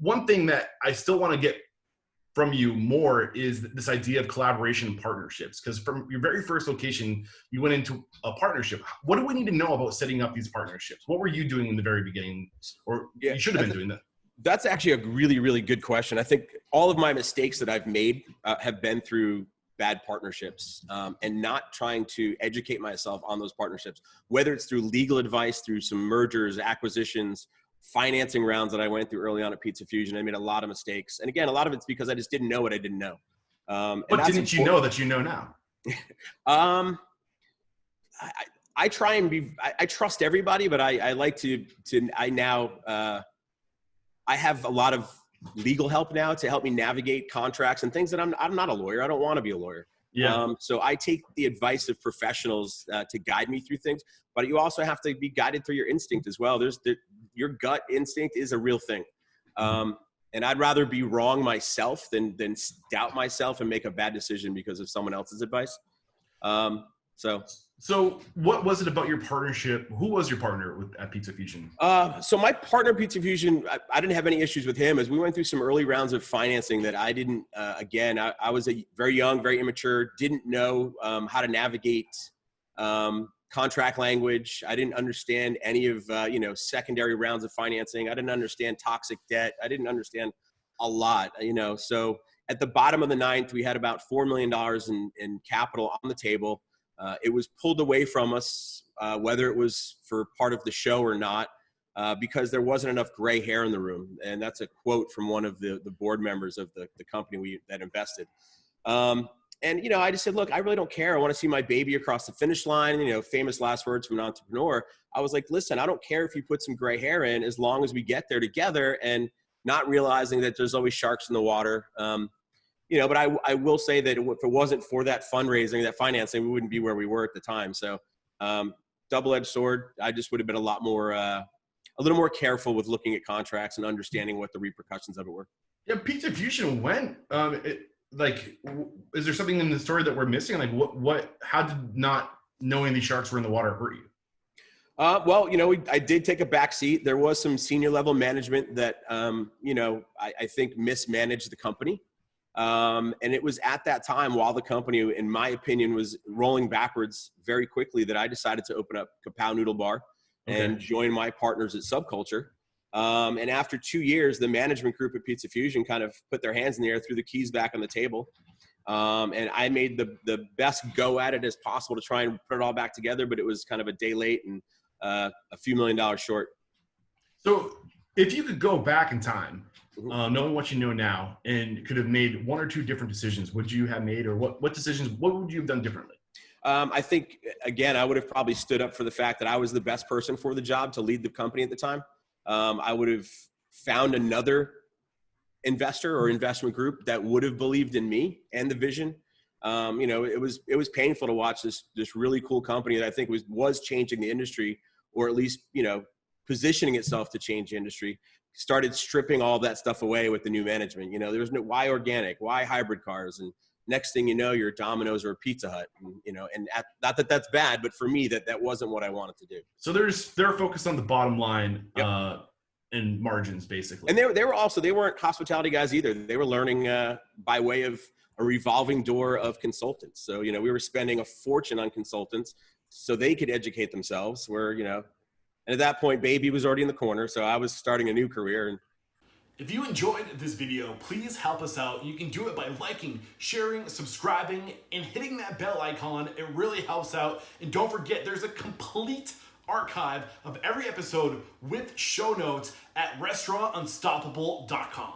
One thing that I still want to get from you more is this idea of collaboration and partnerships. Because from your very first location, you went into a partnership. What do we need to know about setting up these partnerships? What were you doing in the very beginning, or you should have been doing that? That's actually a really, really good question. I think all of my mistakes that I've made have been through bad partnerships and not trying to educate myself on those partnerships, whether it's through legal advice, through some mergers, acquisitions, financing rounds that I went through early on at Pizza Fusion. I made a lot of mistakes. And again, a lot of it's because I just didn't know what I didn't know. What didn't you know that you know now? I try and I trust everybody, but I like I have a lot of legal help now to help me navigate contracts and things that I'm not a lawyer. I don't want to be a lawyer. Yeah. So I take the advice of professionals to guide me through things, but you also have to be guided through your instinct as well. Your gut instinct is a real thing. And I'd rather be wrong myself than doubt myself and make a bad decision because of someone else's advice. So what was it about your partnership? Who was your partner at Pizza Fusion? So my partner, Pizza Fusion, I didn't have any issues with him as we went through some early rounds of financing that I didn't, I was very young, very immature, didn't know how to navigate contract language. I didn't understand any of, secondary rounds of financing. I didn't understand toxic debt. I didn't understand a lot, so at the bottom of the ninth, we had about $4 million in capital on the table. It was pulled away from us, whether it was for part of the show or not, because there wasn't enough gray hair in the room. And that's a quote from one of the board members of the company that invested. I just said, look, I really don't care. I want to see my baby across the finish line, famous last words from an entrepreneur. I was like, listen, I don't care if you put some gray hair in as long as we get there together, and not realizing that there's always sharks in the water. But I will say that if it wasn't for that fundraising, that financing, we wouldn't be where we were at the time. So double-edged sword. I just would have been a little more careful with looking at contracts and understanding what the repercussions of it were. Yeah, Pizza Fusion went. Is there something in the story that we're missing? Like how did not knowing these sharks were in the water hurt you? I did take a back seat. There was some senior level management that, I think mismanaged the company. And it was at that time, while the company, in my opinion, was rolling backwards very quickly, that I decided to open up Kapow Noodle Bar and join my partners at Subculture. And after 2 years, the management group at Pizza Fusion kind of put their hands in the air, threw the keys back on the table. And I made the best go at it as possible to try and put it all back together, but it was kind of a day late and a few $1 million short. So if you could go back in time, knowing what you know now, and could have made one or two different decisions, would you have made, or what would you have done differently? I think, again, I would have probably stood up for the fact that I was the best person for the job to lead the company at the time. I would have found another investor or investment group that would have believed in me and the vision. It was painful to watch this really cool company that I think was changing the industry, or at least, positioning itself to change the industry, started stripping all that stuff away with the new management. There was no why organic, why hybrid cars, and next thing you know, you're Domino's or a Pizza Hut. Not that that's bad, but for me, that wasn't what I wanted to do. So they're focused on the bottom line. Yep. And margins, basically. And they weren't hospitality guys either. They were learning by way of a revolving door of consultants. So, we were spending a fortune on consultants so they could educate themselves, and at that point, baby was already in the corner. So I was starting a new career. If you enjoyed this video, please help us out. You can do it by liking, sharing, subscribing, and hitting that bell icon. It really helps out. And don't forget, there's a complete archive of every episode with show notes at restaurantunstoppable.com.